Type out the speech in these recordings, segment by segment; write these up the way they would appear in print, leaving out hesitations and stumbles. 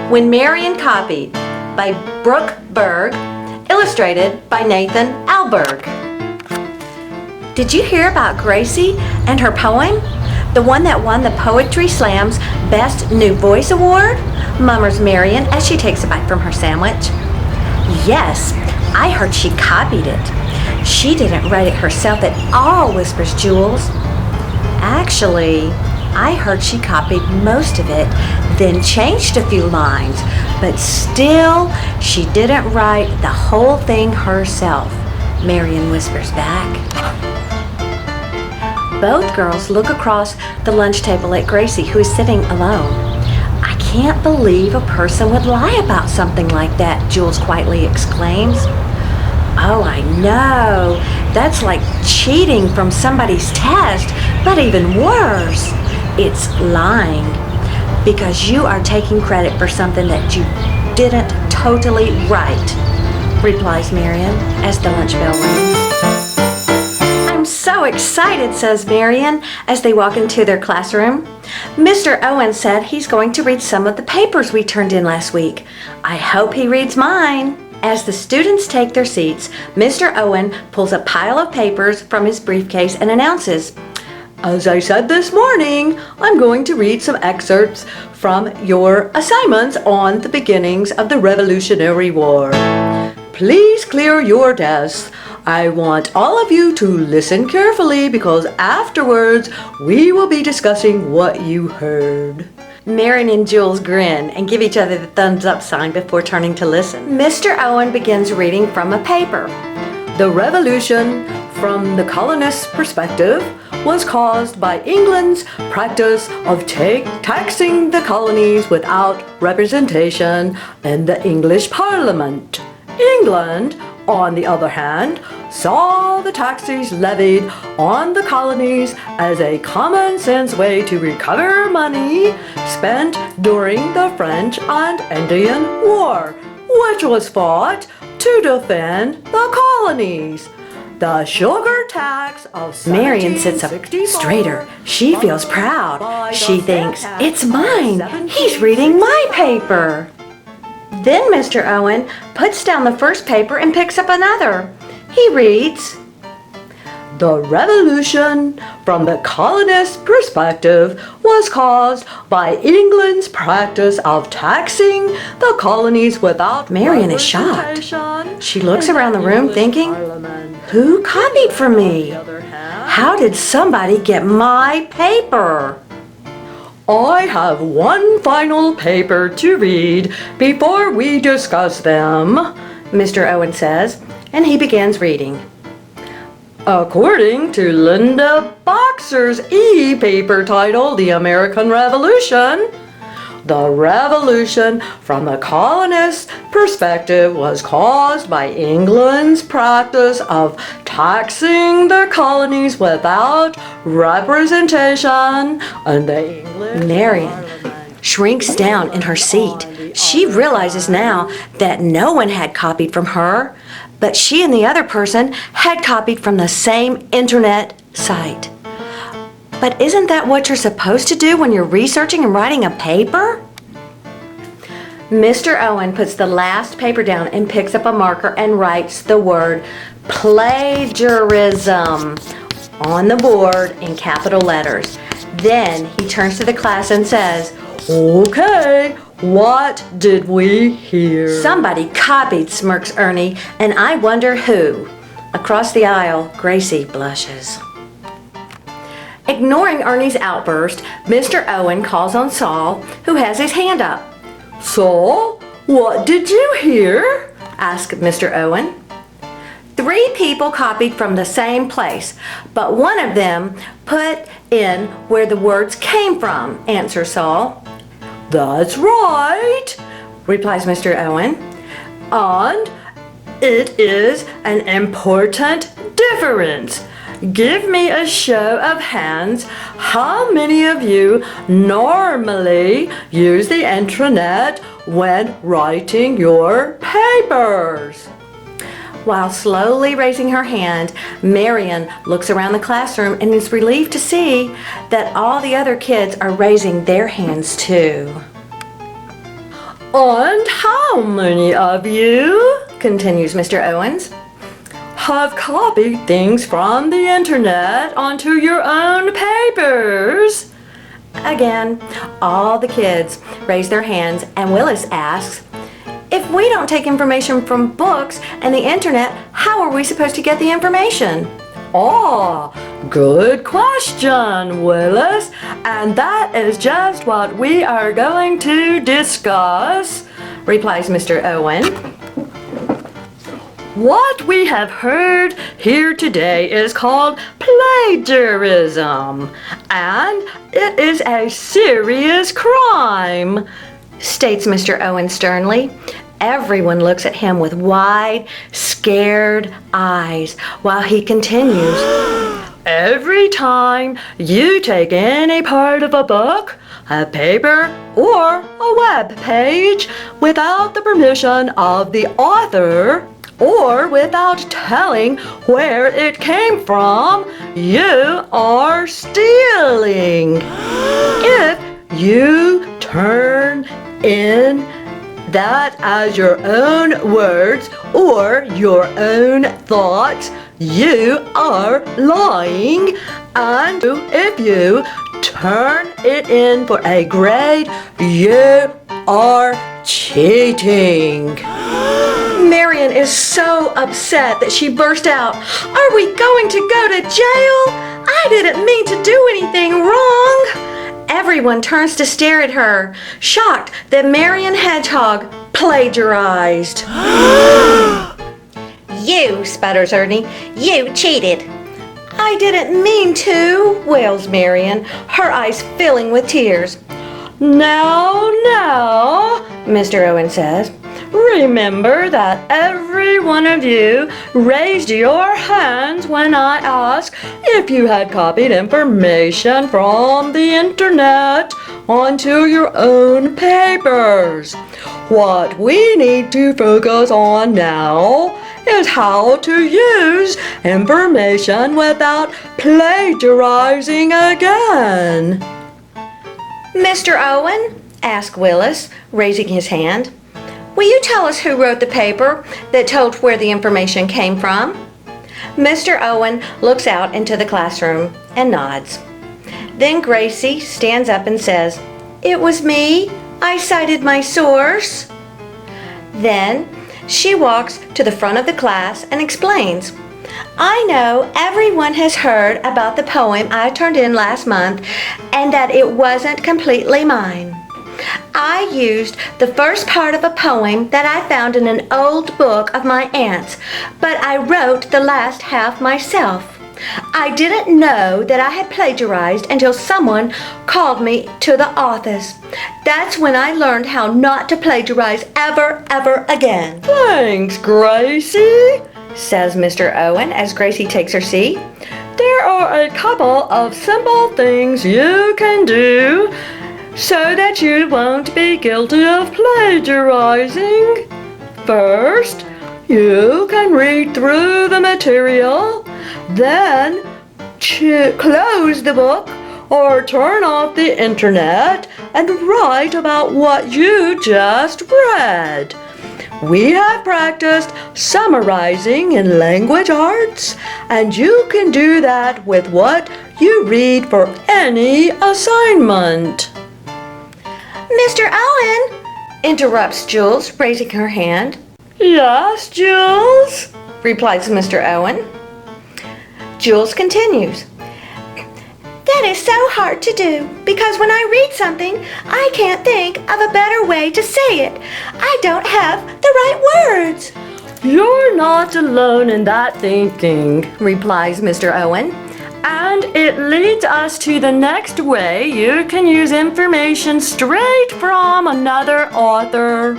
When Marion copied, by Brooke Berg, illustrated by Nathan Alberg. Did you hear about Gracie and her poem? The one that won the Poetry Slam's Best New Voice Award? Mummers Marion as she takes a bite from her sandwich. Yes, I heard she copied it. She didn't write it herself at all, whispers Jules. Actually, I heard she copied most of it, then changed a few lines, but still, she didn't write the whole thing herself, Marion whispers back. Both girls look across the lunch table at Gracie, who is sitting alone. I can't believe a person would lie about something like that, Jules quietly exclaims. Oh, I know. That's like cheating from somebody's test, but even worse, it's lying. Because you are taking credit for something that you didn't totally write, replies Marion as the lunch bell rings. I'm so excited, says Marion as they walk into their classroom. Mr. Owen said he's going to read some of the papers we turned in last week. I hope he reads mine. As the students take their seats, Mr. Owen pulls a pile of papers from his briefcase and announces, as I said this morning, I'm going to read some excerpts from your assignments on the beginnings of the Revolutionary War. Please clear your desks. I want all of you to listen carefully because afterwards we will be discussing what you heard. Marion and Jules grin and give each other the thumbs up sign before turning to listen. Mr. Owen begins reading from a paper. The revolution, from the colonists' perspective, was caused by England's practice of taxing the colonies without representation in the English Parliament. England, on the other hand, saw the taxes levied on the colonies as a common-sense way to recover money spent during the French and Indian War, which was fought to defend the colonies. The sugar tax of Marion sits up straighter. She feels proud. She thinks, it's mine. He's reading my paper. Then Mr. Owen puts down the first paper and picks up another. He reads, the revolution, from the colonist perspective, was caused by England's practice of taxing the colonies without Marion is shocked. She looks around the room thinking, who copied from me? How did somebody get my paper? I have one final paper to read before we discuss them, Mr. Owen says, and he begins reading. According to Linda Boxer's e-paper titled The American Revolution, the revolution from the colonists' perspective was caused by England's practice of taxing the colonies without representation and the English Marion shrinks down in her seat. She realizes now that no one had copied from her, but she and the other person had copied from the same internet site. But isn't that what you're supposed to do when you're researching and writing a paper? Mr. Owen puts the last paper down and picks up a marker and writes the word plagiarism on the board in capital letters. Then he turns to the class and says, okay, what did we hear? Somebody copied, smirks Ernie, and I wonder who. Across the aisle, Gracie blushes. Ignoring Ernie's outburst, Mr. Owen calls on Saul, who has his hand up. Saul, what did you hear? Asked Mr. Owen. 3 people copied from the same place, but one of them put in where the words came from, answers Saul. That's right, replies Mr. Owen. And it is an important difference. Give me a show of hands. How many of you normally use the intranet when writing your papers? While slowly raising her hand, Marion looks around the classroom and is relieved to see that all the other kids are raising their hands too. And how many of you, continues Mr. Owens, have copied things from the internet onto your own papers? Again, all the kids raise their hands, and Willis asks, if we don't take information from books and the internet, how are we supposed to get the information? Oh, good question, Willis. And that is just what we are going to discuss, replies Mr. Owen. What we have heard here today is called plagiarism, and it is a serious crime, states Mr. Owen sternly. Everyone looks at him with wide, scared eyes while he continues. Every time you take any part of a book, a paper, or a web page without the permission of the author, or without telling where it came from, you are stealing. If you turn in that as your own words or your own thoughts, you are lying. And if you turn it in for a grade, you are cheating. Marion is so upset that she burst out, "Are we going to go to jail? I didn't mean to do anything wrong." Everyone turns to stare at her, shocked that Marion Hedgehog plagiarized. "You," sputters Ernie, "you cheated." "I didn't mean to," wails Marion, her eyes filling with tears. Now, Mr. Owen says, remember that every one of you raised your hands when I asked if you had copied information from the internet onto your own papers. What we need to focus on now is how to use information without plagiarizing again. Mr. Owen, asked Willis, raising his hand, will you tell us who wrote the paper that told where the information came from? Mr. Owen looks out into the classroom and nods. Then Gracie stands up and says, "It was me. I cited my source." Then she walks to the front of the class and explains, "I know everyone has heard about the poem I turned in last month and that it wasn't completely mine. I used the first part of a poem that I found in an old book of my aunt's, but I wrote the last half myself. I didn't know that I had plagiarized until someone called me to the office. That's when I learned how not to plagiarize ever again." "Thanks, Gracie," says Mr. Owen as Gracie takes her seat. "There are a couple of simple things you can do so that you won't be guilty of plagiarizing. First, you can read through the material, then close the book or turn off the internet and write about what you just read. We have practiced summarizing in language arts, and you can do that with what you read for any assignment." "Mr. Owen," interrupts Jules, raising her hand. "Yes, Jules," replies Mr. Owen. Jules continues, "That is so hard to do because when I read something, I can't think of a better way to say it. I don't have the right words." "You're not alone in that thinking," replies Mr. Owen. "And it leads us to the next way you can use information straight from another author.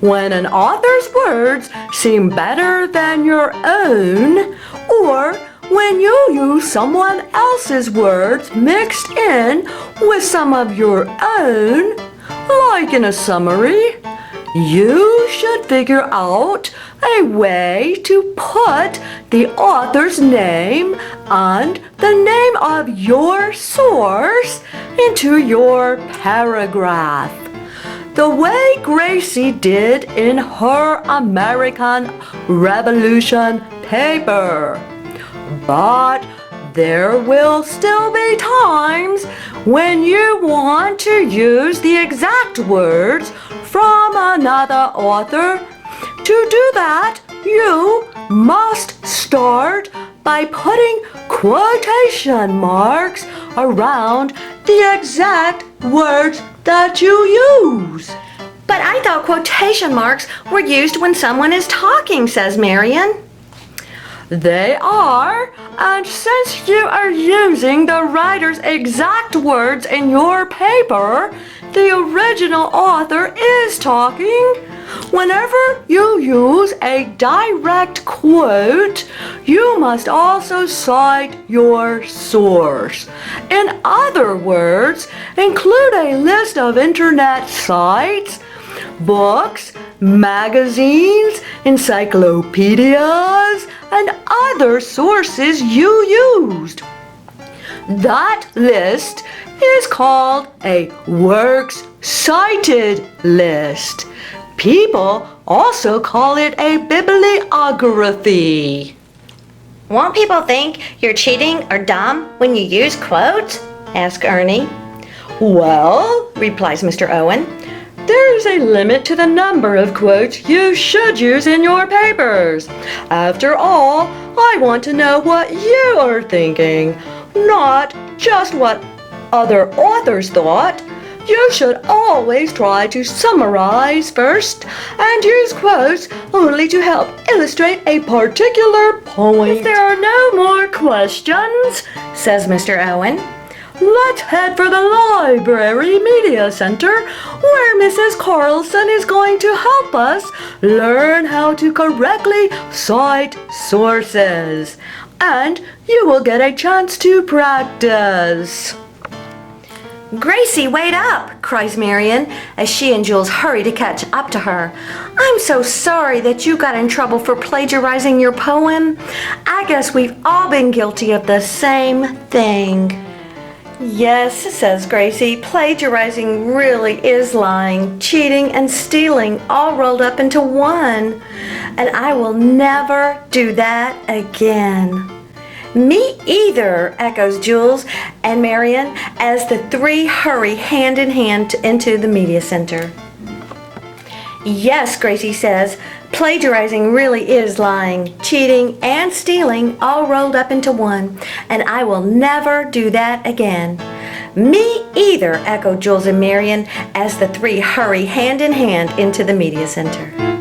When an author's words seem better than your own, or when you use someone else's words mixed in with some of your own, like in a summary, you should figure out a way to put the author's name and the name of your source into your paragraph. the way Gracie did in her American Revolution paper. But there will still be times when you want to use the exact words from another author. To do that, you must start by putting quotation marks around the exact words that you use. But I thought quotation marks were used when someone is talking, says Marion. They are, and since you are using the writer's exact words in your paper, the original author is talking. Whenever you use a direct quote, you must also cite your source. In other words, include a list of internet sites, books, magazines, encyclopedias, and other sources you used. That list is called a works cited list. People also call it a bibliography. Won't people think you're cheating or dumb when you use quotes? Asked Ernie. Well, replies Mr. Owen, there's a limit to the number of quotes you should use in your papers. After all, I want to know what you are thinking, not just what other authors thought. You should always try to summarize first and use quotes only to help illustrate a particular point. If there are no more questions, says Mr. Owen, let's head for the Library Media Center, where Mrs. Carlson is going to help us learn how to correctly cite sources. And you will get a chance to practice. Gracie, wait up, cries Marion as she and Jules hurry to catch up to her. I'm so sorry that you got in trouble for plagiarizing your poem. I guess we've all been guilty of the same thing. Yes, says Gracie, plagiarizing really is lying, cheating, and stealing all rolled up into one. And I will never do that again. Me either, echoes Jules and Marion as the three hurry hand in hand into the media center. Yes, Gracie says, plagiarizing really is lying, cheating, and stealing all rolled up into one, and I will never do that again. Me either, echo Jules and Marion as the three hurry hand in hand into the media center.